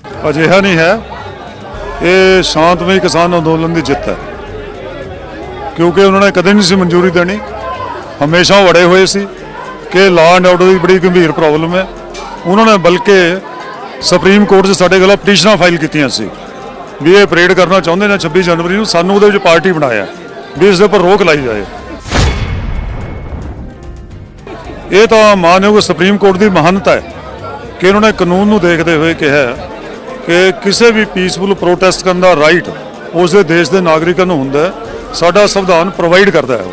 ਅਜਿਹਾ ਨਹੀਂ ਹੈ। ਇਹ ਸ਼ਾਂਤਮਈ ਕਿਸਾਨ ਅੰਦੋਲਨ ਦੀ ਜਿੱਤ ਹੈ, ਕਿਉਂਕਿ ਉਹਨਾਂ ਨੇ ਕਦੇ ਨਹੀਂ ਸੀ ਮਨਜ਼ੂਰੀ ਦੇਣੀ। ਹਮੇਸ਼ਾ ਵੜੇ ਹੋਏ ਸੀ ਕਿ ਲਾਅ ਐਂਡ ਆਰਡਰ ਦੀ ਬੜੀ ਗੰਭੀਰ ਪ੍ਰੋਬਲਮ ਹੈ। ਉਹਨਾਂ ਨੇ ਬਲਕਿ ਸੁਪਰੀਮ ਕੋਰਟ 'ਚ ਸਾਡੇ ਕੋਲ ਪਟੀਸ਼ਨਾਂ ਫਾਈਲ ਕੀਤੀਆਂ ਸੀ ਵੀ ਇਹ ਪਰੇਡ ਕਰਨਾ ਚਾਹੁੰਦੇ ਨੇ 26 ਜਨਵਰੀ ਨੂੰ, ਸਾਨੂੰ ਉਹਦੇ ਵਿੱਚ ਪਾਰਟੀ ਬਣਾਇਆ ਵੀ ਇਸ ਦੇ ਉੱਪਰ ਰੋਕ ਲਾਈ ਜਾਏ। ਇਹ ਤਾਂ ਮਾਨਯੋਗ ਸੁਪਰੀਮ ਕੋਰਟ ਦੀ ਮਹਾਨਤਾ ਹੈ ਕਿ ਉਹਨਾਂ ਨੇ ਕਾਨੂੰਨ ਨੂੰ ਦੇਖਦੇ ਹੋਏ ਕਿਹਾ ਕਿ ਕਿਸੇ ਵੀ ਪੀਸਫੁਲ ਪ੍ਰੋਟੈਸਟ ਕਰਨ ਦਾ ਰਾਈਟ ਉਸ ਦੇ ਦੇਸ਼ ਦੇ ਨਾਗਰਿਕਾਂ ਨੂੰ ਹੁੰਦਾ ਹੈ, ਸਾਡਾ ਸੰਵਿਧਾਨ ਪ੍ਰੋਵਾਈਡ ਕਰਦਾ ਹੈ।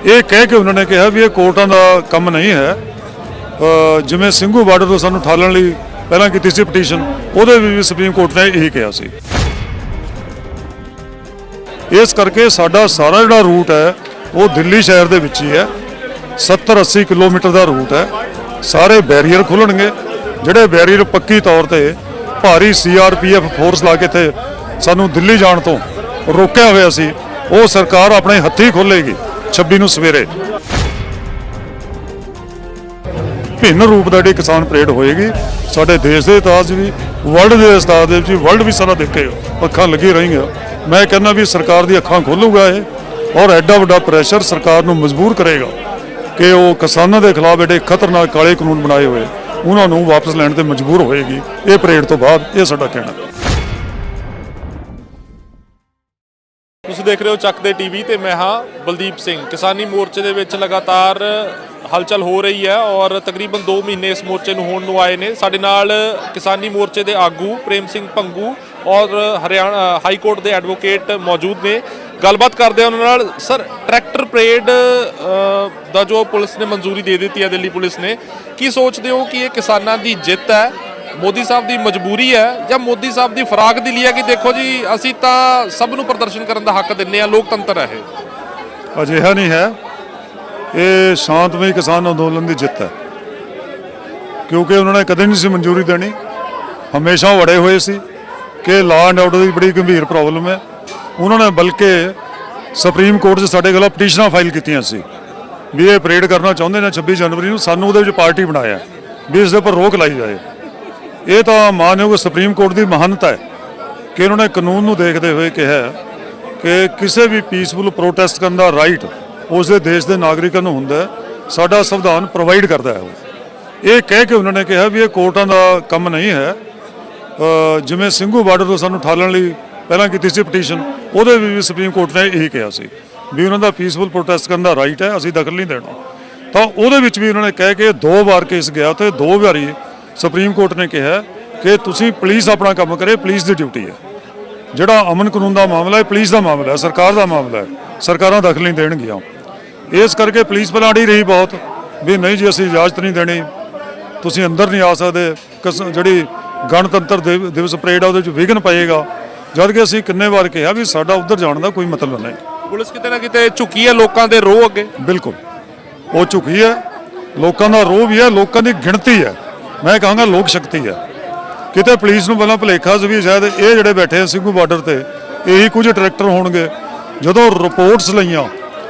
ਇਹ ਕਹਿ ਕੇ ਉਹਨਾਂ ਨੇ ਕਿਹਾ ਵੀ ਇਹ ਕੋਰਟਾਂ ਦਾ ਕੰਮ ਨਹੀਂ ਹੈ। ਜਿਵੇਂ ਸਿੰਘੂ ਬਾਰਡਰ ਤੋਂ ਸਾਨੂੰ ਠਾਲਣ ਲਈ ਪਹਿਲਾਂ ਕੀਤੀ ਸੀ ਪਟੀਸ਼ਨ, ਉਹਦੇ ਵੀ ਸੁਪਰੀਮ ਕੋਰਟ ਨੇ ਇਹੀ ਕਿਹਾ ਸੀ। ਇਸ ਕਰਕੇ ਸਾਡਾ ਸਾਰਾ ਜਿਹੜਾ ਰੂਟ ਹੈ ਉਹ ਦਿੱਲੀ ਸ਼ਹਿਰ ਦੇ ਵਿੱਚ ਹੀ ਹੈ। 70-80 ਕਿਲੋਮੀਟਰ ਦਾ ਰੂਟ ਹੈ। ਸਾਰੇ ਬੈਰੀਅਰ ਖੁੱਲਣਗੇ, ਜਿਹੜੇ ਬੈਰੀਅਰ ਪੱਕੀ ਤੌਰ ਤੇ ਭਾਰੀ CRPF ਫੋਰਸ ਲਾ ਕੇ ਇੱਥੇ ਸਾਨੂੰ ਦਿੱਲੀ ਜਾਣ ਤੋਂ ਰੋਕਿਆ ਹੋਇਆ ਸੀ, ਉਹ ਸਰਕਾਰ ਆਪਣੇ ਹੱਥੀਂ ਖੋਲ੍ਹੇਗੀ 26 ਨੂੰ ਸਵੇਰੇ। ਭਿੰਨ ਰੂਪ ਦਾ ਜਿਹੜੀ ਕਿਸਾਨ ਪਰੇਡ ਹੋਏਗੀ, ਸਾਡੇ ਦੇਸ਼ ਦੇ ਇਤਿਹਾਸ ਵੀ, ਵਰਲਡ ਦੇ ਇਤਿਹਾਸ ਦੇ ਵਿੱਚ, ਵਰਲਡ ਵੀ ਸਾਰਾ ਦੇਖੇਗਾ, ਅੱਖਾਂ ਲੱਗੀ ਰਹਿਣਗੀਆਂ। ਮੈਂ ਕਹਿੰਦਾ ਵੀ ਸਰਕਾਰ ਦੀ ਅੱਖਾਂ ਖੋਲੂਗਾ ਇਹ, ਔਰ ਐਡਾ ਵੱਡਾ ਪ੍ਰੈਸ਼ਰ ਸਰਕਾਰ ਨੂੰ ਮਜਬੂਰ ਕਰੇਗਾ ਕਿ ਉਹ ਕਿਸਾਨਾਂ ਦੇ ਖਿਲਾਫ ਜਿਹੜੇ ਖਤਰਨਾਕ ਕਾਲੇ ਕਾਨੂੰਨ ਬਣਾਏ ਹੋਏ ਉਹਨਾਂ ਨੂੰ ਵਾਪਸ ਲੈਣ ਤੇ ਮਜਬੂਰ ਹੋਏਗੀ ਇਹ ਪਰੇਡ ਤੋਂ ਬਾਅਦ। ਇਹ ਸਾਡਾ ਕਹਿਣਾ। ਤੁਸੀਂ ਦੇਖ ਰਹੇ ਹੋ ਚੱਕ ਦੇ ਟੀਵੀ ਤੇ ਮੈਂ ਹਾਂ ਬਲਦੀਪ ਸਿੰਘ। ਕਿਸਾਨੀ ਮੋਰਚੇ ਦੇ ਵਿੱਚ ਲਗਾਤਾਰ ਹਲਚਲ ਹੋ ਰਹੀ ਹੈ ਔਰ ਤਕਰੀਬਨ 2 ਮਹੀਨੇ ਇਸ ਮੋਰਚੇ ਨੂੰ ਹੋਣ ਨੂੰ ਆਏ ਨੇ। ਸਾਡੇ ਨਾਲ ਕਿਸਾਨੀ ਮੋਰਚੇ ਦੇ ਆਗੂ ਪ੍ਰੇਮ ਸਿੰਘ ਭੰਗੂ ਔਰ ਹਰਿਆਣਾ ਹਾਈ ਕੋਰਟ ਦੇ ਐਡਵੋਕੇਟ ਮੌਜੂਦ ਨੇ। ਗੱਲਬਾਤ ਕਰਦੇ ਹਾਂ ਉਹਨਾਂ ਨਾਲ। ਸਰ, ਟਰੈਕਟਰ ਪਰੇਡ ਦਾ ਜੋ ਪੁਲਿਸ ਨੇ ਮਨਜ਼ੂਰੀ ਦੇ ਦਿੱਤੀ ਹੈ, ਦਿੱਲੀ ਪੁਲਿਸ ਨੇ, ਕੀ ਸੋਚਦੇ ਹੋ ਕਿ ਇਹ ਕਿਸਾਨਾਂ ਦੀ ਜਿੱਤ ਹੈ, ਮੋਦੀ ਸਾਹਿਬ ਦੀ ਮਜਬੂਰੀ ਹੈ, ਜਾਂ ਮੋਦੀ ਸਾਹਿਬ ਦੀ ਫਰਾਗ ਦਿਲੀ ਹੈ ਕਿ ਦੇਖੋ ਜੀ ਅਸੀਂ ਤਾਂ ਸਭ ਨੂੰ ਪ੍ਰਦਰਸ਼ਨ ਕਰਨ ਦਾ ਹੱਕ ਦਿੰਦੇ ਹਾਂ, ਲੋਕਤੰਤਰ ਹੈ ਇਹ? ਅਜਿਹਾ ਨਹੀਂ ਹੈ। ਇਹ ਸ਼ਾਂਤਮਈ ਕਿਸਾਨ ਅੰਦੋਲਨ ਦੀ ਜਿੱਤ ਹੈ, ਕਿਉਂਕਿ ਉਹਨਾਂ ਨੇ ਕਦੇ ਨਹੀਂ ਸੀ ਮਨਜ਼ੂਰੀ ਦੇਣੀ। ਹਮੇਸ਼ਾ ਵੜੇ ਹੋਏ ਸੀ ਕਿ ਲਾਅ ਐਂਡ ਆਰਡਰ ਦੀ ਬੜੀ ਗੰਭੀਰ ਪ੍ਰੋਬਲਮ ਹੈ। ਉਹਨਾਂ ਨੇ ਬਲਕਿ ਸੁਪਰੀਮ ਕੋਰਟ 'ਚ ਸਾਡੇ ਕੋਲ ਪਟੀਸ਼ਨਾਂ ਫਾਈਲ ਕੀਤੀਆਂ ਸੀ ਵੀ ਇਹ ਪਰੇਡ ਕਰਨਾ ਚਾਹੁੰਦੇ ਨੇ 26 ਜਨਵਰੀ ਨੂੰ, ਸਾਨੂੰ ਉਹਦੇ ਵਿੱਚ ਪਾਰਟੀ ਬਣਾਇਆ ਵੀ ਇਸ ਦੇ ਉੱਪਰ ਰੋਕ ਲਾਈ ਜਾਏ। ਇਹ ਤਾਂ ਮਾਨਯੋਗ ਸੁਪਰੀਮ ਕੋਰਟ ਦੀ ਮਹਾਨਤਾ ਹੈ ਕਿ ਉਹਨਾਂ ਨੇ ਕਾਨੂੰਨ ਨੂੰ ਦੇਖਦੇ ਹੋਏ ਕਿਹਾ ਕਿ ਕਿਸੇ ਵੀ ਪੀਸਫੁਲ ਪ੍ਰੋਟੈਸਟ ਕਰਨ ਦਾ ਰਾਈਟ ਉਸ ਦੇ ਦੇਸ਼ ਦੇ ਨਾਗਰਿਕਾਂ ਨੂੰ ਹੁੰਦਾ ਹੈ, ਸਾਡਾ ਸੰਵਿਧਾਨ ਪ੍ਰੋਵਾਈਡ ਕਰਦਾ ਹੈ। ਇਹ ਕਹਿ ਕੇ ਉਹਨਾਂ ਨੇ ਕਿਹਾ ਵੀ ਇਹ ਕੋਰਟਾਂ ਦਾ ਕੰਮ ਨਹੀਂ ਹੈ। ਜਿਵੇਂ ਸਿੰਘੂ ਬਾਰਡਰ ਤੋਂ ਸਾਨੂੰ ਠਾਲਣ ਲਈ ਪਹਿਲਾਂ ਕੀਤੀ ਸੀ ਪਟੀਸ਼ਨ, ਉਹਦੇ ਵੀ ਸੁਪਰੀਮ ਕੋਰਟ ਨੇ ਇਹੀ ਕਿਹਾ ਸੀ ਵੀ ਉਹਨਾਂ ਦਾ ਪੀਸਫੁਲ ਪ੍ਰੋਟੈਸਟ ਕਰਨ ਦਾ ਰਾਈਟ ਹੈ, ਅਸੀਂ ਦਖਲ ਨਹੀਂ ਦੇਣਾ। ਤਾਂ ਉਹਦੇ ਵਿੱਚ ਵੀ ਉਹਨਾਂ ਨੇ ਕਹਿ ਕੇ 2 ਵਾਰ ਕੇਸ ਗਿਆ ਤੇ 2 ਵਾਰੀ ਸੁਪਰੀਮ ਕੋਰਟ ਨੇ ਕਿਹਾ ਕਿ ਤੁਸੀਂ ਪੁਲਿਸ ਆਪਣਾ ਕੰਮ ਕਰੇ, ਪੁਲਿਸ ਦੀ ਡਿਊਟੀ ਹੈ। ਜਿਹੜਾ ਅਮਨ ਕਾਨੂੰਨ ਦਾ ਮਾਮਲਾ ਹੈ ਪੁਲਿਸ ਦਾ ਮਾਮਲਾ ਹੈ, ਸਰਕਾਰ ਦਾ ਮਾਮਲਾ ਹੈ, ਸਰਕਾਰਾਂ ਦਖਲ ਨਹੀਂ ਦੇਣਗੀਆਂ। ਇਸ ਕਰਕੇ ਪੁਲਿਸ ਪਹਿਲਾਂ ਅੜੀ ਰਹੀ ਬਹੁਤ ਵੀ ਨਹੀਂ ਜੀ ਅਸੀਂ ਇਜਾਜ਼ਤ ਨਹੀਂ ਦੇਣੀ, ਤੁਸੀਂ ਅੰਦਰ ਨਹੀਂ ਆ ਸਕਦੇ। ਜਿਹੜੀ ਗਣਤੰਤਰ ਦਿਵਸ ਪਰੇਡ ਆ ਉਹਦੇ ਵਿੱਚ ਵਿਘਨ ਪਏਗਾ, ਜਦ ਕਿ ਅਸੀਂ ਕਿੰਨੇ ਵਾਰ ਕਿਹਾ ਵੀ ਸਾਡਾ ਉੱਧਰ ਜਾਣ ਦਾ ਕੋਈ ਮਤਲਬ ਨਹੀਂ। ਪੁਲਿਸ ਕਿਤੇ ਨਾ ਕਿਤੇ ਝੁਕੀ ਹੈ ਲੋਕਾਂ ਦੇ ਰੋਹ ਅੱਗੇ। ਬਿਲਕੁਲ ਉਹ ਝੁਕੀ ਹੈ, ਲੋਕਾਂ ਦਾ ਰੋਹ ਵੀ ਹੈ, ਲੋਕਾਂ ਦੀ ਗਿਣਤੀ ਹੈ, ਮੈਂ ਕਹਾਂਗਾ ਲੋਕ ਸ਼ਕਤੀ ਹੈ। ਕਿਤੇ ਪੁਲਿਸ ਨੂੰ ਪਹਿਲਾਂ ਭੁਲੇਖਾ ਸੀ ਵੀ ਸ਼ਾਇਦ ਇਹ ਜਿਹੜੇ ਬੈਠੇ ਆ ਸਿੰਘੂ ਬਾਰਡਰ ਤੇ ਇਹੀ ਕੁਝ ਟਰੈਕਟਰ ਹੋਣਗੇ। ਜਦੋਂ ਰਿਪੋਰਟਸ ਲਈਆਂ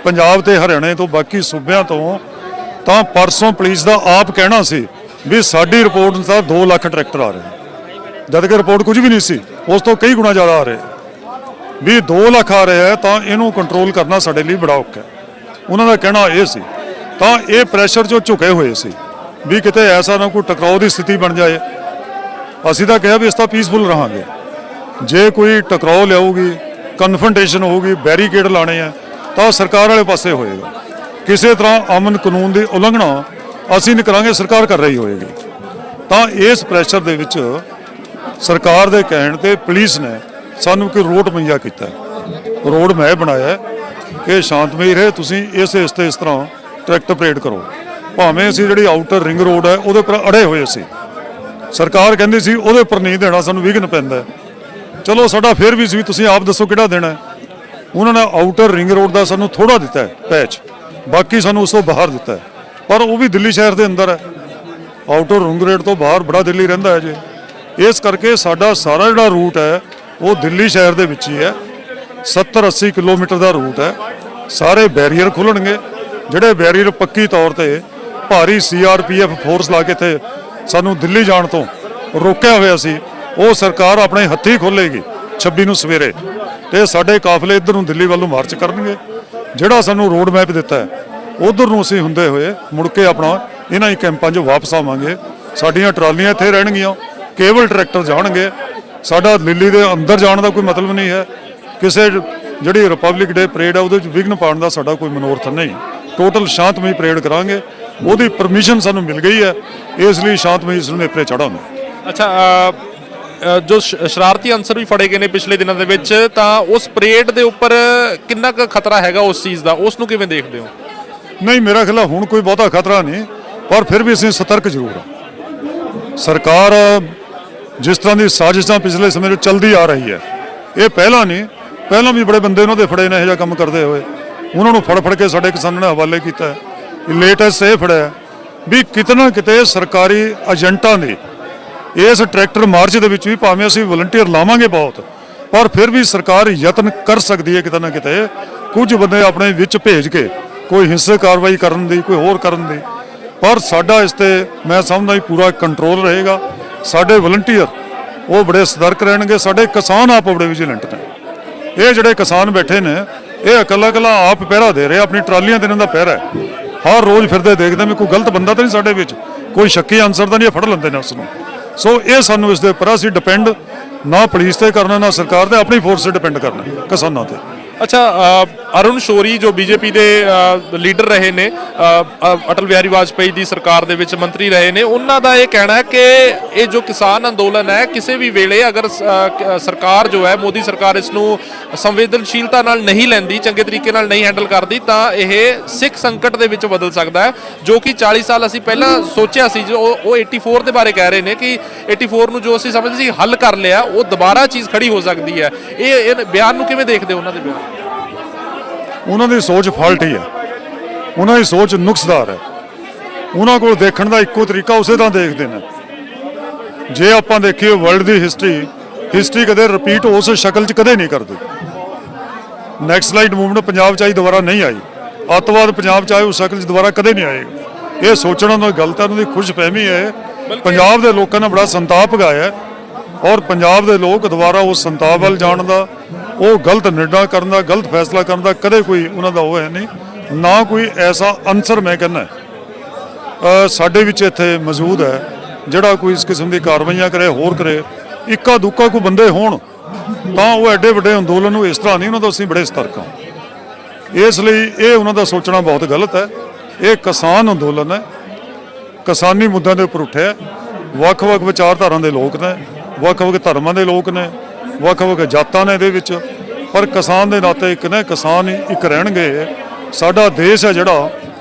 ਪੰਜਾਬ ਤੇ ਹਰਿਆਣੇ ਤੋਂ ਬਾਕੀ ਸੂਬਿਆਂ ਤੋਂ, ਤਾਂ ਪਰਸੋਂ ਪੁਲਿਸ ਦਾ ਆਪ ਕਹਿਣਾ ਸੀ ਵੀ ਸਾਡੀ ਰਿਪੋਰਟ ਅਨੁਸਾਰ 2 ਲੱਖ ਟਰੈਕਟਰ ਆ ਰਹੇ, ਜਦ ਕਿ ਰਿਪੋਰਟ ਕੁਝ ਵੀ ਨਹੀਂ ਸੀ, ਉਸ ਤੋਂ ਕਈ ਗੁਣਾ ਜ਼ਿਆਦਾ ਆ ਰਹੇ। ਵੀ 2 ਲੱਖ ਆ ਰਹੇ ਹੈ ਤਾਂ ਇਹਨੂੰ ਕੰਟਰੋਲ ਕਰਨਾ ਸਾਡੇ ਲਈ ਬੜਾ ਔਖਾ ਹੈ, ਉਹਨਾਂ ਦਾ ਕਹਿਣਾ ਇਹ ਸੀ। ਤਾਂ ਇਹ ਪ੍ਰੈਸ਼ਰ 'ਚੋਂ ਝੁਕੇ ਹੋਏ ਸੀ ਵੀ ਕਿਤੇ ਐਸਾ ਨਾ ਕੋਈ ਟਕਰਾਓ ਦੀ ਸਥਿਤੀ ਬਣ ਜਾਏ। ਅਸੀਂ ਤਾਂ ਕਿਹਾ ਵੀ ਇਸ ਤਾਂ ਪੀਸਫੁਲ ਰਹਾਂਗੇ, ਜੇ ਕੋਈ ਟਕਰਾਓ ਲਿਆਊਗੀ, ਕਨਫਰੰਟੇਸ਼ਨ ਹੋਊਗੀ, ਬੈਰੀਕੇਡ ਲਾਣੇ ਆ ਤਾਂ ਸਰਕਾਰ ਵਾਲੇ ਪਾਸੇ ਹੋਏਗਾ। ਕਿਸੇ ਤਰ੍ਹਾਂ ਅਮਨ ਕਾਨੂੰਨ ਦੀ ਉਲੰਘਣਾ ਅਸੀਂ ਨਹੀਂ ਕਰਾਂਗੇ, ਸਰਕਾਰ ਕਰ ਰਹੀ ਹੋਏਗੀ। ਤਾਂ ਇਸ ਪ੍ਰੈਸ਼ਰ ਦੇ ਵਿੱਚ ਸਰਕਾਰ ਦੇ ਕਹਿਣ ਤੇ ਪੁਲਿਸ ਨੇ ਸਾਨੂੰ ਕੋਈ ਰੋਡ ਮੁਹੱਈਆ ਕੀਤਾ, ਰੋਡ ਮੈਂ ਬਣਾਇਆ ਕਿ ਸ਼ਾਂਤਮਈ ਰਹੇ, ਤੁਸੀਂ ਇਸ ਤਰ੍ਹਾਂ ਟਰੈਕਟਰ ਪਰੇਡ ਕਰੋ। ਭਾਵੇਂ ਅਸੀਂ ਜਿਹੜੀ ਆਊਟਰ ਰਿੰਗ ਰੋਡ ਹੈ ਉਹਦੇ ਉੱਪਰ ਅੜੇ ਹੋਏ ਸੀ, ਸਰਕਾਰ ਕਹਿੰਦੀ ਸੀ ਉਹਦੇ ਉੱਪਰ ਨਹੀਂ ਦੇਣਾ, ਸਾਨੂੰ ਵਿਘਨ ਪੈਂਦਾ। ਚਲੋ ਸਾਡਾ ਫਿਰ ਵੀ ਸੀ, ਤੁਸੀਂ ਆਪ ਦੱਸੋ ਕਿਹੜਾ ਦੇਣਾ। ਉਹਨਾਂ ਨੇ ਆਊਟਰ ਰਿੰਗ ਰੋਡ ਦਾ ਸਾਨੂੰ ਥੋੜਾ ਦਿੱਤਾ ਹੈ ਪੈਚ, ਬਾਕੀ ਸਾਨੂੰ ਉਸ ਤੋਂ ਬਾਹਰ ਦਿੱਤਾ ਹੈ, ਪਰ ਉਹ ਵੀ ਦਿੱਲੀ ਸ਼ਹਿਰ ਦੇ ਅੰਦਰ ਹੈ। ਆਊਟਰ ਰਿੰਗ ਰੋਡ ਤੋਂ ਬਾਹਰ ਬੜਾ ਦਿੱਲੀ ਰਹਿੰਦਾ ਹੈ ਜੀ। ਇਸ ਕਰਕੇ ਸਾਡਾ ਸਾਰਾ ਜਿਹੜਾ ਰੂਟ ਹੈ ਉਹ ਦਿੱਲੀ ਸ਼ਹਿਰ ਦੇ ਵਿੱਚ ਹੀ ਹੈ। 70-80 ਕਿਲੋਮੀਟਰ ਦਾ ਰੂਟ ਹੈ। ਸਾਰੇ ਬੈਰੀਅਰ ਖੁੱਲਣਗੇ, ਜਿਹੜੇ ਬੈਰੀਅਰ ਪੱਕੀ ਤੌਰ ਤੇ ਭਾਰੀ CRPF ਫੋਰਸ ਲਾ ਕੇ ਇੱਥੇ ਸਾਨੂੰ ਦਿੱਲੀ ਜਾਣ ਤੋਂ ਰੋਕਿਆ ਹੋਇਆ ਸੀ, ਉਹ ਸਰਕਾਰ ਆਪਣੇ ਹੱਥੀਂ ਖੋਲ੍ਹੇਗੀ 26 ਨੂੰ ਸਵੇਰੇ, ਤੇ ਸਾਡੇ ਕਾਫਲੇ ਇੱਧਰ ਨੂੰ ਦਿੱਲੀ ਵੱਲ ਨੂੰ ਮਾਰਚ ਕਰਨਗੇ। ਜਿਹੜਾ ਸਾਨੂੰ ਰੋਡ ਮੈਪ ਦਿੱਤਾ ਹੈ ਉਧਰ ਨੂੰ ਅਸੀਂ ਹੁੰਦੇ ਹੋਏ ਮੁੜ ਕੇ ਆਪਣਾ ਇਹਨਾਂ ਹੀ ਕੈਂਪਾਂ 'ਚ ਵਾਪਸ ਆਵਾਂਗੇ। ਸਾਡੀਆਂ ਟਰਾਲੀਆਂ ਇੱਥੇ ਰਹਿਣਗੀਆਂ, ਕੇਵਲ ਟਰੈਕਟਰ ਜਾਣਗੇ। ਸਾਡਾ ਦਿੱਲੀ ਦੇ ਅੰਦਰ ਜਾਣ ਦਾ ਕੋਈ ਮਤਲਬ ਨਹੀਂ ਹੈ। ਕਿਸੇ ਜਿਹੜੀ ਰਿਪਬਲਿਕ ਡੇ ਪਰੇਡ ਹੈ ਉਹਦੇ ਵਿੱਚ ਵਿਘਨ ਪਾਉਣ ਦਾ ਸਾਡਾ ਕੋਈ ਮਨੋਰਥ ਨਹੀਂ। ਟੋਟਲ ਸ਼ਾਂਤਮਈ ਪਰੇਡ ਕਰਾਂਗੇ, ਉਹਦੀ ਪਰਮਿਸ਼ਨ ਸਾਨੂੰ ਮਿਲ ਗਈ ਹੈ, ਇਸ ਲਈ ਸ਼ਾਂਤਮਈ ਇਸ ਨੂੰ ਨੇਪਰੇ ਚੜਾਂਗੇ। ਅੱਛਾ, ਜੋ ਸ਼ਰਾਰਤੀ ਅਨਸਰ ਵੀ ਫੜੇ ਗਏ ਨੇ ਪਿਛਲੇ ਦਿਨਾਂ ਦੇ ਵਿੱਚ, ਤਾਂ ਉਸ ਪਰੇਡ ਦੇ ਉੱਪਰ ਕਿੰਨਾ ਕੁ ਖਤਰਾ ਹੈਗਾ ਉਸ ਚੀਜ਼ ਦਾ, ਉਸ ਨੂੰ ਕਿਵੇਂ ਦੇਖਦੇ ਹੋ? ਨਹੀਂ, ਮੇਰਾ ਖਿਆਲ ਹੁਣ ਕੋਈ ਬਹੁਤਾ ਖਤਰਾ ਨਹੀਂ, ਪਰ ਫਿਰ ਵੀ ਅਸੀਂ ਸਤਰਕ ਜ਼ਰੂਰ ਹਾਂ। ਸਰਕਾਰ ਜਿਸ ਤਰ੍ਹਾਂ ਦੀ ਸਾਜ਼ਿਸ਼ਾਂ ਪਿਛਲੇ ਸਮੇਂ ਵਿੱਚ ਚੱਲਦੀ ਆ ਰਹੀ ਹੈ, ਇਹ ਪਹਿਲਾਂ ਨਹੀਂ, ਪਹਿਲਾਂ ਵੀ ਬੜੇ ਬੰਦੇ ਉਹਨਾਂ ਦੇ ਫੜੇ ਨੇ ਇਹੋ ਜਿਹਾ ਕੰਮ ਕਰਦੇ ਹੋਏ, ਉਹਨਾਂ ਨੂੰ ਫੜ ਕੇ ਸਾਡੇ ਕਿਸਾਨਾਂ ਨੇ ਹਵਾਲੇ ਕੀਤਾ। ਲੇਟੈਸਟ ਇਹ ਫੜਿਆ ਵੀ ਕਿਤੇ ਨਾ ਕਿਤੇ ਸਰਕਾਰੀ ਏਜੰਟਾਂ ਦੀ ਇਸ ਟਰੈਕਟਰ ਮਾਰਚ ਦੇ ਵਿੱਚ ਵੀ, ਭਾਵੇਂ ਅਸੀਂ ਵਲੰਟੀਅਰ ਲਾਵਾਂਗੇ ਬਹੁਤ, ਪਰ ਫਿਰ ਵੀ ਸਰਕਾਰ ਯਤਨ ਕਰ ਸਕਦੀ ਹੈ ਕਿਤੇ ਨਾ ਕਿਤੇ ਕੁਝ ਬੰਦੇ ਆਪਣੇ ਵਿੱਚ ਭੇਜ ਕੇ ਕੋਈ ਹਿੰਸਕ ਕਾਰਵਾਈ ਕਰਨ ਦੀ, ਕੋਈ ਹੋਰ ਕਰਨ ਦੀ। ਪਰ ਸਾਡਾ ਇਸ ਤੇ ਮੈਂ ਸਮਝਦਾ ਵੀ ਪੂਰਾ ਕੰਟਰੋਲ ਰਹੇਗਾ। ਸਾਡੇ ਵਲੰਟੀਅਰ ਉਹ ਬੜੇ ਸਤਰਕ ਰਹਿਣਗੇ, ਸਾਡੇ ਕਿਸਾਨ ਆਪ ਬੜੇ ਵਿਜੀਲੈਂਟ ਨੇ। ਇਹ ਜਿਹੜੇ ਕਿਸਾਨ ਬੈਠੇ ਨੇ ਇਹ ਇਕੱਲਾ ਆਪ ਪਹਿਰਾ ਦੇ ਰਹੇ, ਆਪਣੀ ਟਰਾਲੀਆਂ ਤੇ ਇਹਨਾਂ ਦਾ ਪਹਿਰਾ ਹੈ। ਹਰ ਰੋਜ਼ ਫਿਰਦੇ ਦੇਖਦੇ ਵੀ ਕੋਈ ਗਲਤ ਬੰਦਾ ਤਾਂ ਨਹੀਂ ਸਾਡੇ ਵਿੱਚ, ਕੋਈ ਸ਼ੱਕੀ ਅਨਸਰ ਤਾਂ ਨਹੀਂ, ਫੜ ਲੈਂਦੇ ਨੇ ਉਸ ਨੂੰ। ਸੋ ਇਹ ਸਾਨੂੰ ਇਸ ਦੇ ਉੱਪਰ ਅਸੀਂ ਡਿਪੈਂਡ ਨਾ ਪੁਲਿਸ ਤੇ ਕਰਨਾ, ਨਾ ਸਰਕਾਰ ਤੇ, ਆਪਣੀ ਫੋਰਸ ਤੇ ਡਿਪੈਂਡ ਕਰਨਾ, ਕਿਸਾਨਾਂ ਤੇ। ਅੱਛਾ, ਅਰੁਣ ਸ਼ੌਰੀ ਜੋ ਬੀਜੇਪੀ ਦੇ ਲੀਡਰ ਰਹੇ ਨੇ, ਅਟਲ ਬਿਹਾਰੀ ਵਾਜਪੇਈ ਦੀ ਸਰਕਾਰ ਦੇ ਵਿੱਚ ਮੰਤਰੀ ਰਹੇ ਨੇ, ਉਹਨਾਂ ਦਾ ਇਹ ਕਹਿਣਾ ਹੈ ਕਿ ਇਹ ਜੋ ਕਿਸਾਨ ਅੰਦੋਲਨ ਹੈ, ਕਿਸੇ ਵੀ ਵੇਲੇ ਅਗਰ ਸਰਕਾਰ ਜੋ ਹੈ, ਮੋਦੀ ਸਰਕਾਰ ਇਸ ਨੂੰ ਸੰਵੇਦਨਸ਼ੀਲਤਾ ਨਾਲ ਨਹੀਂ ਲੈਂਦੀ, ਚੰਗੇ ਤਰੀਕੇ ਨਾਲ ਨਹੀਂ ਹੈਂਡਲ ਕਰਦੀ, ਤਾਂ ਇਹ ਸਿੱਖ ਸੰਕਟ ਦੇ ਵਿੱਚ ਬਦਲ ਸਕਦਾ ਹੈ। ਜੋ ਕਿ 40 ਸਾਲ ਅਸੀਂ ਪਹਿਲਾਂ ਸੋਚਿਆ ਸੀ, ਜੋ ਉਹ 84 ਦੇ ਬਾਰੇ ਕਹਿ ਰਹੇ ਨੇ ਕਿ 84 ਨੂੰ ਜੋ ਅਸੀਂ ਸਮਝਦੇ ਸੀ ਹੱਲ ਕਰ ਲਿਆ, ਉਹ ਦੁਬਾਰਾ ਚੀਜ਼ ਖੜੀ ਹੋ ਸਕਦੀ ਹੈ। ਇਹ ਬਿਆਨ ਨੂੰ ਕਿਵੇਂ ਦੇਖਦੇ ਹੋ ਉਹਨਾਂ ਦੇ ਬਿਆਨ? ਉਹਨਾਂ ਦੀ ਸੋਚ ਫਾਲਟੀ ਹੈ, ਉਹਨਾਂ ਦੀ ਸੋਚ ਨੁਕਸਦਾਰ ਹੈ। ਉਹਨਾਂ ਕੋਲ ਦੇਖਣ ਦਾ ਇੱਕੋ ਤਰੀਕਾ ਉਸੇ ਤਰ੍ਹਾਂ ਦੇਖਦੇ ਨੇ। ਜੇ ਆਪਾਂ ਦੇਖੀਏ ਵਰਲਡ ਦੀ ਹਿਸਟਰੀ ਕਦੇ ਰਿਪੀਟ ਉਸ ਸ਼ਕਲ 'ਚ ਕਦੇ ਨਹੀਂ ਕਰਦੀ। ਨੈਕਸਲਾਈਟ ਮੂਵਮੈਂਟ ਪੰਜਾਬ 'ਚ ਆਈ, ਦੁਬਾਰਾ ਨਹੀਂ ਆਈ। ਅੱਤਵਾਦ ਪੰਜਾਬ 'ਚ ਆਏ ਉਸ ਸ਼ਕਲ 'ਚ ਦੁਬਾਰਾ ਕਦੇ ਨਹੀਂ ਆਏਗਾ। ਇਹ ਸੋਚਣਾ ਉਹਨਾਂ ਦੀ ਗਲਤ ਹੈ, ਉਹਨਾਂ ਦੀ ਖੁਸ਼ਫਹਿਮੀ ਹੈ। ਪੰਜਾਬ ਦੇ ਲੋਕਾਂ ਨੇ ਬੜਾ ਸੰਤਾਪ ਪਾਇਆ, ਔਰ ਪੰਜਾਬ ਦੇ ਲੋਕ ਦੁਬਾਰਾ ਉਸ ਸੰਤਾਪ ਵੱਲ ਜਾਣ ਦਾ, ਉਹ ਗਲਤ ਨਿਰਣਾ ਕਰਨ ਦਾ, ਗਲਤ ਫੈਸਲਾ ਕਰਨ ਦਾ ਕਦੇ ਕੋਈ ਉਹਨਾਂ ਦਾ ਉਹ ਹੈ ਨਹੀਂ। ਨਾ ਕੋਈ ਐਸਾ ਅਨਸਰ ਮੈਂ ਕਹਿੰਦਾ ਸਾਡੇ ਵਿੱਚ ਇੱਥੇ ਮੌਜੂਦ ਹੈ ਜਿਹੜਾ ਕੋਈ ਇਸ ਕਿਸਮ ਦੀ ਕਾਰਵਾਈਆਂ ਕਰੇ, ਹੋਰ ਕਰੇ। ਇੱਕਾ ਦੁੱਕਾ ਕੋਈ ਬੰਦੇ ਹੋਣ ਤਾਂ ਉਹ ਐਡੇ ਵੱਡੇ ਅੰਦੋਲਨ ਨੂੰ ਇਸ ਤਰ੍ਹਾਂ ਨਹੀਂ, ਉਹਨਾਂ ਤੋਂ ਅਸੀਂ ਬੜੇ ਸਤਰਕ ਹਾਂ। ਇਸ ਲਈ ਇਹ ਉਹਨਾਂ ਦਾ ਸੋਚਣਾ ਬਹੁਤ ਗਲਤ ਹੈ। ਇਹ ਕਿਸਾਨ ਅੰਦੋਲਨ ਹੈ, ਕਿਸਾਨੀ ਮੁੱਦਿਆਂ ਦੇ ਉੱਪਰ ਉੱਠਿਆ। ਵੱਖ-ਵੱਖ ਵਿਚਾਰਧਾਰਾ ਦੇ ਲੋਕ ਨੇ, ਵੱਖ-ਵੱਖ ਧਰਮਾਂ ਦੇ ਲੋਕ ਨੇ, ਵੱਖ-ਵੱਖ ਜਾਤਾਂ ਨੇ ਇਹਦੇ ਵਿੱਚ, ਪਰ ਕਿਸਾਨ ਦੇ ਨਾਤੇ ਇੱਕ ਨੇ, ਕਿਸਾਨ ਹੀ ਇੱਕ ਰਹਿਣਗੇ। ਸਾਡਾ ਦੇਸ਼ ਹੈ ਜਿਹੜਾ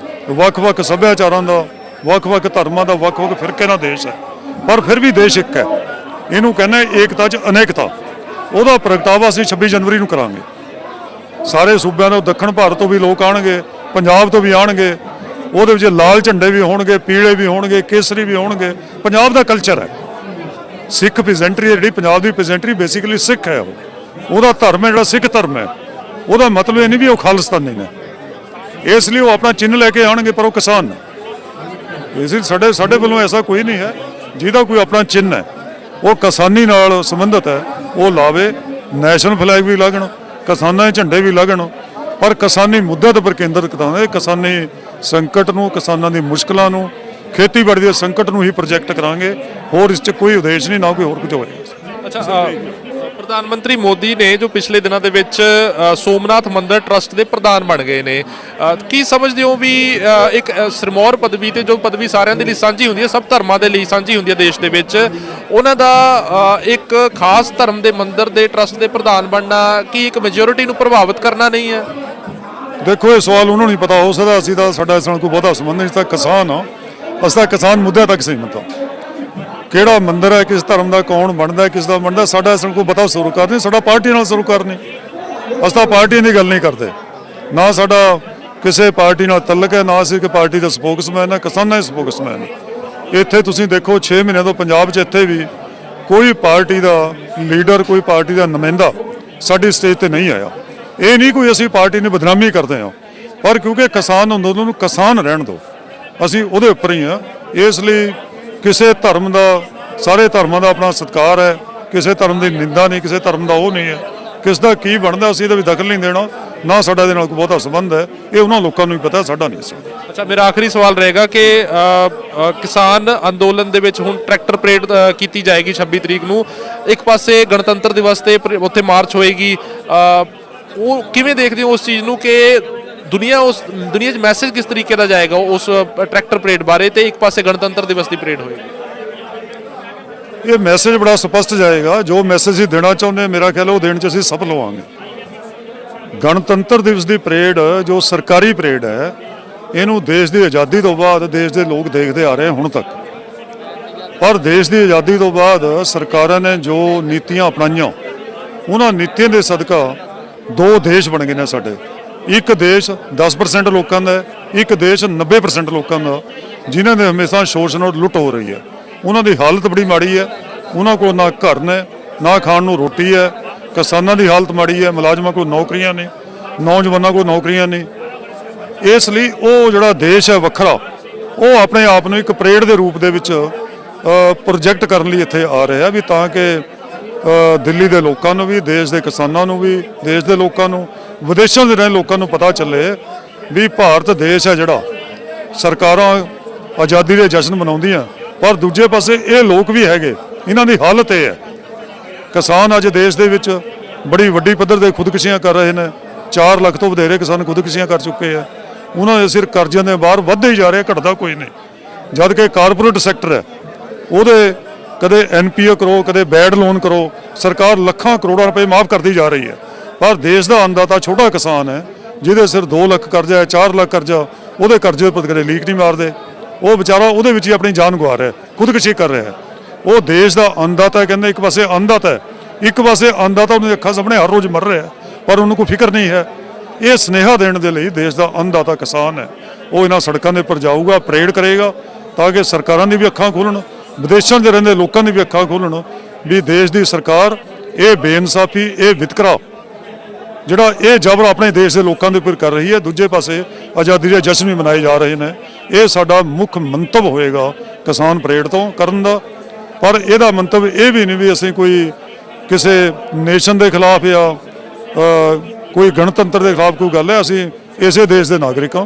ਵੱਖ-ਵੱਖ ਸੱਭਿਆਚਾਰਾਂ ਦਾ, ਵੱਖ-ਵੱਖ ਧਰਮਾਂ ਦਾ, ਵੱਖ-ਵੱਖ ਫਿਰਕੇ ਦਾ ਦੇਸ਼ ਹੈ, ਪਰ ਫਿਰ ਵੀ ਦੇਸ਼ ਇੱਕ ਹੈ। ਇਹਨੂੰ ਕਹਿੰਦੇ ਏਕਤਾ 'ਚ ਅਨੇਕਤਾ। ਉਹਦਾ ਪ੍ਰਗਟਾਵਾ ਅਸੀਂ 26 ਜਨਵਰੀ ਨੂੰ ਕਰਾਂਗੇ। ਸਾਰੇ ਸੂਬਿਆਂ ਤੋਂ, ਦੱਖਣ ਭਾਰਤ ਤੋਂ ਵੀ ਲੋਕ ਆਉਣਗੇ, ਪੰਜਾਬ ਤੋਂ ਵੀ ਆਉਣਗੇ। ਉਹਦੇ ਵਿੱਚ ਲਾਲ ਝੰਡੇ ਵੀ ਹੋਣਗੇ, ਪੀਲੇ ਵੀ ਹੋਣਗੇ, ਕੇਸਰੀ ਵੀ ਹੋਣਗੇ। ਪੰਜਾਬ ਦਾ ਕਲਚਰ ਹੈ। ਸਿੱਖ ਪ੍ਰੈਜ਼ੈਂਟਰੀ ਜਿਹੜੀ ਪੰਜਾਬ ਦੀ ਪ੍ਰੈਜ਼ੈਂਟਰੀ ਬੇਸਿਕਲੀ ਸਿੱਖ ਹੈ। ਉਹਦਾ ਧਰਮ ਹੈ ਜਿਹੜਾ ਸਿੱਖ ਧਰਮ ਹੈ, ਉਹਦਾ ਮਤਲਬ ਇਹ ਨਹੀਂ ਵੀ ਉਹ ਖਾਲਿਸਤਾਨੀ ਨੇ। ਇਸ ਲਈ ਉਹ ਆਪਣਾ ਚਿੰਨ੍ਹ ਲੈ ਕੇ ਆਉਣਗੇ, ਪਰ ਉਹ ਕਿਸਾਨ ਨੇ। ਇਸ ਲਈ ਸਾਡੇ ਵੱਲੋਂ ਐਸਾ ਕੋਈ ਨਹੀਂ ਹੈ ਜਿਹਦਾ ਕੋਈ ਆਪਣਾ ਚਿੰਨ੍ਹ ਹੈ, ਉਹ ਕਿਸਾਨੀ ਨਾਲ ਸੰਬੰਧਿਤ ਹੈ, ਉਹ ਲਾਵੇ। ਨੈਸ਼ਨਲ ਫਲੈਗ ਵੀ ਲੱਗਣ, ਕਿਸਾਨਾਂ ਦੇ ਝੰਡੇ ਵੀ ਲੱਗਣ, ਪਰ ਕਿਸਾਨੀ ਮੁੱਦੇ ਤੇ ਕੇਂਦਰਿਤ ਕਰਾਂਗੇ। ਕਿਸਾਨੀ ਸੰਕਟ ਨੂੰ, ਕਿਸਾਨਾਂ ਦੀ ਮੁਸ਼ਕਲਾਂ ਨੂੰ, ਖੇਤੀਬਾੜੀ ਦੇ ਸੰਕਟ ਨੂੰ ਹੀ ਪ੍ਰੋਜੈਕਟ ਕਰਾਂਗੇ। ਹੋਰ ਇਸ 'ਚ ਕੋਈ ਉਦੇਸ਼ ਨਹੀਂ, ਨਾ ਕੋਈ ਹੋਰ ਕੁਝ ਹੋਏਗਾ। ਅੱਛਾ, ਪ੍ਰਧਾਨ ਮੰਤਰੀ ਮੋਦੀ ਨੇ ਜੋ ਪਿਛਲੇ ਦਿਨਾਂ ਦੇ ਵਿੱਚ ਸੋਮਨਾਥ ਮੰਦਿਰ ਟਰਸਟ ਦੇ ਪ੍ਰਧਾਨ ਬਣ ਗਏ ਨੇ, ਕੀ ਸਮਝਦੇ ਹੋ ਵੀ ਇੱਕ ਸਿਰਮੌਰ ਪਦਵੀ ਤੇ, ਜੋ ਪਦਵੀ ਸਾਰਿਆਂ ਦੇ ਲਈ ਸਾਂਝੀ ਹੁੰਦੀ ਹੈ, ਸਭ ਧਰਮਾਂ ਦੇ ਲਈ ਸਾਂਝੀ ਹੁੰਦੀ ਹੈ ਦੇਸ਼ ਦੇ ਵਿੱਚ, ਉਹਨਾਂ ਦਾ ਇੱਕ ਖਾਸ ਧਰਮ ਦੇ ਮੰਦਿਰ ਦੇ ਟਰਸਟ ਦੇ ਪ੍ਰਧਾਨ ਬਣਨਾ ਕੀ ਇੱਕ ਮੈਜੋਰਿਟੀ ਨੂੰ ਪ੍ਰਭਾਵਿਤ ਕਰਨਾ ਨਹੀਂ ਹੈ? ਦੇਖੋ, ਇਹ ਸਵਾਲ ਉਹਨਾਂ ਨੂੰ ਨਹੀਂ ਪਤਾ ਹੋ ਸਕਦਾ। ਅਸੀਂ ਤਾਂ, ਸਾਡਾ ਇਸ ਨਾਲ ਕੋਈ ਬਹੁਤਾ ਸੰਬੰਧ ਨਹੀਂ। ਤਾਂ ਕਿਸਾਨ ਆ, ਅਸੀਂ ਤਾਂ ਕਿਸਾਨ ਮੁੱਦਿਆਂ ਤੱਕ ਸੀਮਿਤ ਹਾਂ। ਕਿਹੜਾ ਮੰਦਿਰ ਹੈ, ਕਿਸ ਧਰਮ ਦਾ, ਕੌਣ ਬਣਦਾ, ਕਿਸ ਦਾ ਬਣਦਾ, ਸਾਡਾ ਇਸ ਨੂੰ ਕੋਈ ਪਤਾ ਸਰੋਕਾਰ ਨਹੀਂ। ਸਾਡਾ ਪਾਰਟੀ ਨਾਲ ਸਰੋਕਾਰ ਨਹੀਂ। ਅਸੀਂ ਤਾਂ ਪਾਰਟੀ ਦੀ ਗੱਲ ਨਹੀਂ ਕਰਦੇ, ਨਾ ਸਾਡਾ ਕਿਸੇ ਪਾਰਟੀ ਨਾਲ ਤਲਕ ਹੈ, ਨਾ ਅਸੀਂ ਕਿ ਪਾਰਟੀ ਦਾ ਸਪੋਕਸਮੈਨ ਹੈ, ਕਿਸਾਨਾਂ ਦੇ ਸਪੋਕਸਮੈਨ। ਇੱਥੇ ਤੁਸੀਂ ਦੇਖੋ 6 ਮਹੀਨੇ ਤੋਂ ਪੰਜਾਬ 'ਚ ਇੱਥੇ ਵੀ ਕੋਈ ਪਾਰਟੀ ਦਾ ਲੀਡਰ, ਕੋਈ ਪਾਰਟੀ ਦਾ ਨੁਮਾਇੰਦਾ ਸਾਡੀ ਸਟੇਜ ਤੇ ਨਹੀਂ ਆਇਆ। ਇਹ ਨਹੀਂ ਕੋਈ ਅਸੀਂ ਪਾਰਟੀ ਦੀ ਬਦਨਾਮੀ ਕਰਦੇ ਹਾਂ, ਪਰ ਕਿਉਂਕਿ ਕਿਸਾਨ ਅੰਦੋਲਨ ਨੂੰ ਕਿਸਾਨ ਰਹਿਣ ਦਿਓ, ਅਸੀਂ ਉਹਦੇ ਉੱਪਰ ਹੀ ਹਾਂ। ਇਸ ਲਈ ਕਿਸੇ ਧਰਮ ਦਾ, ਸਾਰੇ ਧਰਮਾਂ ਦਾ ਆਪਣਾ ਸਤਿਕਾਰ ਹੈ, ਕਿਸੇ ਧਰਮ ਦੀ ਨਿੰਦਾ ਨਹੀਂ, ਕਿਸੇ ਧਰਮ ਦਾ ਉਹ ਨਹੀਂ ਹੈ। ਕਿਸ ਦਾ ਕੀ ਬਣਦਾ ਅਸੀਂ ਇਹਦਾ ਵੀ ਦਖਲ ਨਹੀਂ ਦੇਣਾ, ਨਾ ਸਾਡਾ ਇਹਦੇ ਨਾਲ ਕੋਈ ਬਹੁਤਾ ਸੰਬੰਧ ਹੈ। ਇਹ ਉਹਨਾਂ ਲੋਕਾਂ ਨੂੰ ਹੀ ਪਤਾ, ਸਾਡਾ ਨਹੀਂ ਸੀ। ਅੱਛਾ, ਮੇਰਾ ਆਖਰੀ ਸਵਾਲ ਰਹੇਗਾ ਕਿ ਕਿਸਾਨ ਅੰਦੋਲਨ ਦੇ ਵਿੱਚ ਹੁਣ ਟਰੈਕਟਰ ਪਰੇਡ ਕੀਤੀ ਜਾਏਗੀ 26 ਤਰੀਕ ਨੂੰ। ਇੱਕ ਪਾਸੇ ਗਣਤੰਤਰ ਦਿਵਸ ਤੇ ਉੱਥੇ ਮਾਰਚ ਹੋਏਗੀ, ਉਹ ਕਿਵੇਂ ਦੇਖਦੇ ਹੋ ਉਸ ਚੀਜ਼ ਨੂੰ ਕਿ ਦੁਨੀਆ 'ਚ ਮੈਸੇਜ ਕਿਸ ਤਰੀਕੇ ਦਾ ਜਾਏਗਾ ਉਸ ਟਰੈਕਟਰ ਪਰੇਡ ਬਾਰੇ, ਤੇ ਇੱਕ ਪਾਸੇ ਗਣਤੰਤਰ ਦਿਵਸ ਦੀ ਪਰੇਡ ਹੋਏਗੀ? ਇਹ ਮੈਸੇਜ ਬੜਾ ਸਪਸ਼ਟ ਜਾਏਗਾ। ਜੋ ਮੈਸੇਜ ਅਸੀਂ ਦੇਣਾ ਚਾਹੁੰਦੇ ਮੇਰਾ ਖਿਆਲ ਉਹ ਦੇਣ 'ਚ ਅਸੀਂ ਸਫਲ ਹੋਵਾਂਗੇ। ਗਣਤੰਤਰ ਦਿਵਸ ਦੀ ਪਰੇਡ ਜੋ ਸਰਕਾਰੀ ਪਰੇਡ ਹੈ, ਇਹਨੂੰ ਦੇਸ਼ ਦੀ ਆਜ਼ਾਦੀ ਤੋਂ ਬਾਅਦ ਦੇਸ਼ ਦੇ ਲੋਕ ਦੇਖਦੇ ਆ ਰਹੇ ਹੁਣ ਤੱਕ। ਪਰ ਦੇਸ਼ ਦੀ ਆਜ਼ਾਦੀ ਤੋਂ ਬਾਅਦ ਸਰਕਾਰਾਂ ਨੇ ਜੋ ਨੀਤੀਆਂ ਅਪਣਾਈਆਂ, ਉਹਨਾਂ ਨੀਤੀਆਂ ਦੇ ਸਦਕਾ ਦੋ ਦੇਸ਼ ਬਣ ਗਏ ਨੇ ਸਾਡੇ। ਇੱਕ ਦੇਸ਼ 10% ਲੋਕਾਂ ਦਾ ਹੈ, ਇੱਕ ਦੇਸ਼ 90% ਲੋਕਾਂ ਦਾ, ਜਿਨ੍ਹਾਂ ਦੇ ਹਮੇਸ਼ਾ ਸ਼ੋਸ਼ਣ ਔਰ ਲੁੱਟ ਹੋ ਰਹੀ ਹੈ। ਉਹਨਾਂ ਦੀ ਹਾਲਤ ਬੜੀ ਮਾੜੀ ਹੈ। ਉਹਨਾਂ ਕੋਲ ਨਾ ਘਰ ਨੇ, ਨਾ ਖਾਣ ਨੂੰ ਰੋਟੀ ਹੈ। ਕਿਸਾਨਾਂ ਦੀ ਹਾਲਤ ਮਾੜੀ ਹੈ, ਮੁਲਾਜ਼ਮਾਂ ਕੋਲ ਨੌਕਰੀਆਂ ਨੇ, ਨੌਜਵਾਨਾਂ ਕੋਲ ਨੌਕਰੀਆਂ ਨਹੀਂ। ਇਸ ਲਈ ਉਹ ਜਿਹੜਾ ਦੇਸ਼ ਹੈ ਵੱਖਰਾ, ਉਹ ਆਪਣੇ ਆਪ ਨੂੰ ਇੱਕ ਪਰੇਡ ਦੇ ਰੂਪ ਦੇ ਵਿੱਚ ਪ੍ਰੋਜੈਕਟ ਕਰਨ ਲਈ ਇੱਥੇ ਆ ਰਿਹਾ, ਵੀ ਤਾਂ ਕਿ ਦਿੱਲੀ ਦੇ ਲੋਕਾਂ ਨੂੰ ਵੀ, ਦੇਸ਼ ਦੇ ਕਿਸਾਨਾਂ ਨੂੰ ਵੀ, ਦੇਸ਼ ਦੇ ਲੋਕਾਂ ਨੂੰ, ਵਿਦੇਸ਼ਾਂ ਦੇ ਰਹੇ ਲੋਕਾਂ ਨੂੰ ਪਤਾ ਚੱਲੇ ਵੀ ਭਾਰਤ ਦੇਸ਼ ਹੈ ਜਿਹੜਾ ਸਰਕਾਰਾਂ ਆਜ਼ਾਦੀ ਦੇ ਜਸ਼ਨ ਮਨਾਉਂਦੀਆਂ, ਪਰ ਦੂਜੇ ਪਾਸੇ ਇਹ ਲੋਕ ਵੀ ਹੈਗੇ। ਇਹਨਾਂ ਦੀ ਹਾਲਤ ਇਹ ਹੈ। ਕਿਸਾਨ ਅੱਜ ਦੇਸ਼ ਦੇ ਵਿੱਚ ਬੜੀ ਵੱਡੀ ਪੱਧਰ ਤੇ ਖੁਦਕੁਸ਼ੀਆਂ ਕਰ ਰਹੇ ਨੇ। 4 ਲੱਖ ਤੋਂ ਵਧੇਰੇ ਕਿਸਾਨ ਖੁਦਕੁਸ਼ੀਆਂ ਕਰ ਚੁੱਕੇ ਆ। ਉਹਨਾਂ ਦੇ ਸਿਰ ਕਰਜ਼ਿਆਂ ਦੇ ਬਾਹਰ ਵੱਧਦੇ ਹੀ ਜਾ ਰਹੇ, ਘਟਦਾ ਕੋਈ ਨਹੀਂ। ਜਦ ਕਿ ਕਾਰਪੋਰੇਟ ਸੈਕਟਰ ਹੈ, ਉਹਦੇ ਕਦੇ NPO ਕਰੋ, ਕਦੇ ਬੈਡ ਲੋਨ ਕਰੋ, ਸਰਕਾਰ ਲੱਖਾਂ ਕਰੋੜਾਂ ਰੁਪਏ ਮਾਫ ਕਰਦੀ ਜਾ ਰਹੀ ਹੈ। ਪਰ ਦੇਸ਼ ਦਾ ਅੰਨਦਾਤਾ ਛੋਟਾ ਕਿਸਾਨ ਹੈ, ਜਿਹਦੇ ਸਿਰ 2 ਲੱਖ ਕਰਜ਼ਾ ਹੈ, 4 ਲੱਖ ਕਰਜ਼ਾ, ਉਹਦੇ ਕਰਜ਼ੇ ਉੱਪਰ ਕਦੇ ਲੀਕ ਨਹੀਂ ਮਾਰਦੇ। ਉਹ ਵਿਚਾਰਾ ਉਹਦੇ ਵਿੱਚ ਹੀ ਆਪਣੀ ਜਾਨ ਗਵਾ ਰਿਹਾ, ਖੁਦਕੁਸ਼ੀ ਕਰ ਰਿਹਾ। ਉਹ ਦੇਸ਼ ਦਾ ਅੰਨਦਾਤਾ ਕਹਿੰਦੇ, ਇੱਕ ਪਾਸੇ ਅੰਨਦਾਤਾ ਹੈ, ਇੱਕ ਪਾਸੇ ਅੰਨਦਾਤਾ ਉਹਦੀ ਅੱਖਾਂ ਸਾਹਮਣੇ ਹਰ ਰੋਜ਼ ਮਰ ਰਿਹਾ, ਪਰ ਉਹਨੂੰ ਕੋਈ ਫਿਕਰ ਨਹੀਂ ਹੈ। ਇਹ ਸੁਨੇਹਾ ਦੇਣ ਦੇ ਲਈ ਦੇਸ਼ ਦਾ ਅੰਨਦਾਤਾ ਕਿਸਾਨ ਹੈ, ਉਹ ਇਹਨਾਂ ਸੜਕਾਂ ਦੇ ਉੱਪਰ ਜਾਊਗਾ, ਪਰੇਡ ਕਰੇਗਾ, ਤਾਂ ਕਿ ਸਰਕਾਰਾਂ ਦੀ ਵੀ ਅੱਖਾਂ ਖੋਲ੍ਹਣ, ਵਿਦੇਸ਼ਾਂ 'ਚ ਰਹਿੰਦੇ ਲੋਕਾਂ ਦੀ ਵੀ ਅੱਖਾਂ ਖੋਲ੍ਹਣ ਵੀ ਦੇਸ਼ ਦੀ ਸਰਕਾਰ ਇਹ ਬੇਇਨਸਾਫੀ, ਇਹ ਵਿਤਕਰਾ ਜਿਹੜਾ ਇਹ ਜ਼ਬਰ ਆਪਣੇ ਦੇਸ਼ ਦੇ ਲੋਕਾਂ ਦੇ ਉੱਪਰ ਕਰ ਰਹੀ ਹੈ। ਦੂਜੇ ਪਾਸੇ ਆਜ਼ਾਦੀ ਦੇ ਜਸ਼ਨ ਵੀ ਮਨਾਏ ਜਾ ਰਹੇ ਨੇ। ਇਹ ਸਾਡਾ ਮੁੱਖ ਮੰਤਵ ਹੋਏਗਾ ਕਿਸਾਨ ਪਰੇਡ ਤੋਂ ਕਰਨ ਦਾ। ਪਰ ਇਹਦਾ ਮੰਤਵ ਇਹ ਵੀ ਨਹੀਂ ਵੀ ਅਸੀਂ ਕੋਈ ਕਿਸੇ ਨੇਸ਼ਨ ਦੇ ਖਿਲਾਫ ਜਾਂ ਕੋਈ ਗਣਤੰਤਰ ਦੇ ਖਿਲਾਫ ਕੋਈ ਗੱਲ ਹੈ। ਅਸੀਂ ਇਸੇ ਦੇਸ਼ ਦੇ ਨਾਗਰਿਕ ਹਾਂ।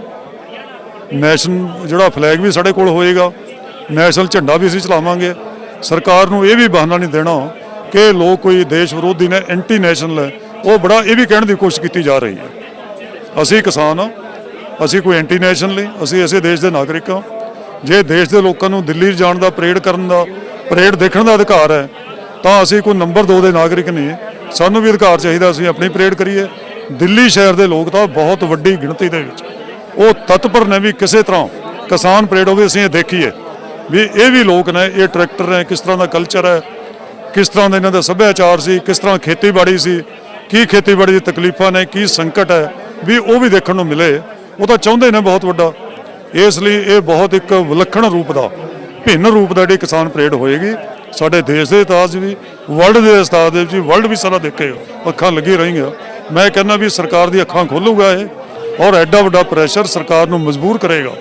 ਨੈਸ਼ਨ ਜਿਹੜਾ ਫਲੈਗ ਵੀ ਸਾਡੇ ਕੋਲ ਹੋਏਗਾ, ਨੈਸ਼ਨਲ ਝੰਡਾ ਵੀ ਅਸੀਂ ਚਲਾਵਾਂਗੇ। ਸਰਕਾਰ ਨੂੰ ਇਹ ਵੀ ਬਹਾਨਾ ਨਹੀਂ ਦੇਣਾ ਕਿ ਲੋਕ ਕੋਈ ਦੇਸ਼ ਵਿਰੋਧੀ ਨੇ, ਐਂਟੀ ਨੈਸ਼ਨਲ ਹੈ। ਉਹ ਬੜਾ ਇਹ ਵੀ ਕਹਿਣ ਦੀ ਕੋਸ਼ਿਸ਼ ਕੀਤੀ ਜਾ ਰਹੀ ਹੈ। ਅਸੀਂ ਕਿਸਾਨ ਹਾਂ, ਅਸੀਂ ਕੋਈ ਐਂਟੀ ਨੈਸ਼ਨਲ ਨਹੀਂ, ਅਸੀਂ ਇਸੇ ਦੇਸ਼ ਦੇ ਨਾਗਰਿਕ ਹਾਂ। ਜੇ ਦੇਸ਼ ਦੇ ਲੋਕਾਂ ਨੂੰ ਦਿੱਲੀ ਜਾਣ ਦਾ, ਪਰੇਡ ਕਰਨ ਦਾ, ਪਰੇਡ ਦੇਖਣ ਦਾ ਅਧਿਕਾਰ ਹੈ, ਤਾਂ ਅਸੀਂ ਕੋਈ ਨੰਬਰ 2 ਦੇ ਨਾਗਰਿਕ ਨਹੀਂ। ਸਾਨੂੰ ਵੀ ਅਧਿਕਾਰ ਚਾਹੀਦਾ ਅਸੀਂ ਆਪਣੀ ਪਰੇਡ ਕਰੀਏ। ਦਿੱਲੀ ਸ਼ਹਿਰ ਦੇ ਲੋਕ ਤਾਂ ਬਹੁਤ ਵੱਡੀ ਗਿਣਤੀ ਦੇ ਵਿੱਚ ਉਹ ਤਤਪਰ ਨੇ ਵੀ ਕਿਸੇ ਤਰ੍ਹਾਂ ਕਿਸਾਨ ਪਰੇਡ ਹੋਵੇ, ਅਸੀਂ ਇਹ ਦੇਖੀਏ ਵੀ ਇਹ ਵੀ ਲੋਕ ਨੇ, ਇਹ ਟਰੈਕਟਰ ਨੇ, ਕਿਸ ਤਰ੍ਹਾਂ ਦਾ ਕਲਚਰ ਹੈ, ਕਿਸ ਤਰ੍ਹਾਂ ਦਾ ਇਹਨਾਂ ਦਾ ਸੱਭਿਆਚਾਰ ਸੀ, ਕਿਸ ਤਰ੍ਹਾਂ ਖੇਤੀਬਾੜੀ ਸੀ, ਕੀ ਖੇਤੀਬਾੜੀ ਦੀ ਤਕਲੀਫਾਂ ਨੇ, ਕੀ ਸੰਕਟ ਹੈ, ਵੀ ਉਹ ਵੀ ਦੇਖਣ ਨੂੰ ਮਿਲੇ। ਉਹ ਤਾਂ ਚਾਹੁੰਦੇ ਨੇ ਬਹੁਤ ਵੱਡਾ। ਇਸ ਲਈ ਇਹ ਬਹੁਤ ਇੱਕ ਵਿਲੱਖਣ ਰੂਪ ਦਾ, ਭਿੰਨ ਰੂਪ ਦਾ ਜਿਹੜੀ ਕਿਸਾਨ ਪਰੇਡ ਹੋਏਗੀ ਸਾਡੇ ਦੇਸ਼ ਦੇ ਇਤਿਹਾਸ ਵੀ, ਵਰਲਡ ਦੇ ਇਤਿਹਾਸ ਦੇ ਵਿੱਚ, ਵਰਲਡ ਵੀ ਸਾਰਾ ਦੇਖੇਗਾ, ਅੱਖਾਂ ਲੱਗੀ ਰਹਿਣਗੀਆਂ। ਮੈਂ ਕਹਿੰਦਾ ਵੀ ਸਰਕਾਰ ਦੀ ਅੱਖਾਂ ਖੋਲੂਗਾ ਇਹ, ਔਰ ਐਡਾ ਵੱਡਾ ਪ੍ਰੈਸ਼ਰ ਸਰਕਾਰ ਨੂੰ ਮਜਬੂਰ ਕਰੇਗਾ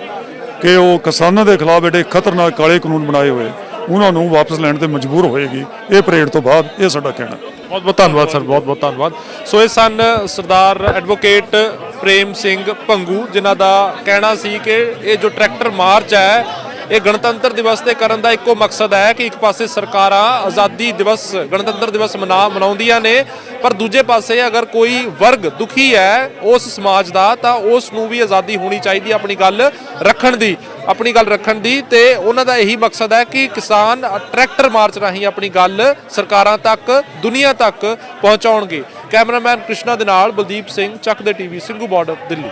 ਕਿ ਉਹ ਕਿਸਾਨਾਂ ਦੇ ਖਿਲਾਫ ਜਿਹੜੇ ਖਤਰਨਾਕ ਕਾਲੇ ਕਾਨੂੰਨ ਬਣਾਏ ਹੋਏ ਉਹਨਾਂ ਨੂੰ ਵਾਪਸ ਲੈਣ ਤੇ ਮਜਬੂਰ ਹੋਏਗੀ ਇਹ ਪਰੇਡ ਤੋਂ ਬਾਅਦ। ਇਹ ਸਾਡਾ ਕਹਿਣਾ। ਬਹੁਤ ਬਹੁਤ ਧੰਨਵਾਦ ਸਰ, ਬਹੁਤ ਬਹੁਤ ਧੰਨਵਾਦ। ਸੋ ਇਹ ਸਨ ਸਰਦਾਰ ਐਡਵੋਕੇਟ ਪ੍ਰੇਮ ਸਿੰਘ ਭੰਗੂ, ਜਿਨ੍ਹਾਂ ਦਾ ਕਹਿਣਾ ਸੀ ਕਿ ਇਹ ਜੋ ਟਰੈਕਟਰ ਮਾਰਚ ਹੈ, ਇਹ ਗਣਤੰਤਰ ਦਿਵਸ ਤੇ ਕਰਨ ਦਾ ਇੱਕੋ ਮਕਸਦ ਹੈ ਕਿ ਇੱਕ ਪਾਸੇ ਸਰਕਾਰਾਂ ਆਜ਼ਾਦੀ ਦਿਵਸ, ਗਣਤੰਤਰ ਦਿਵਸ ਮਨਾਉਂਦੀਆਂ ਨੇ, ਪਰ ਦੂਜੇ ਪਾਸੇ ਅਗਰ ਕੋਈ ਵਰਗ ਦੁਖੀ ਹੈ ਉਸ ਸਮਾਜ ਦਾ, ਤਾਂ ਉਸ ਨੂੰ ਵੀ ਆਜ਼ਾਦੀ ਹੋਣੀ ਚਾਹੀਦੀ ਹੈ ਆਪਣੀ ਗੱਲ ਰੱਖਣ ਦੀ, ਤੇ ਉਹਨਾਂ ਦਾ ਇਹੀ ਮਕਸਦ ਹੈ ਕਿ ਕਿਸਾਨ ਟਰੈਕਟਰ ਮਾਰਚ ਰਾਹੀਂ ਆਪਣੀ ਗੱਲ ਸਰਕਾਰਾਂ ਤੱਕ, ਦੁਨੀਆ ਤੱਕ ਪਹੁੰਚਾਉਣਗੇ। ਕੈਮਰਾਮੈਨ ਕ੍ਰਿਸ਼ਨਾ ਦੇ ਨਾਲ ਬਲਦੀਪ ਸਿੰਘ, ਚੱਕ ਦੇ ਟੀਵੀ, ਸਿੰਘੂ ਬਾਰਡਰ, ਦਿੱਲੀ।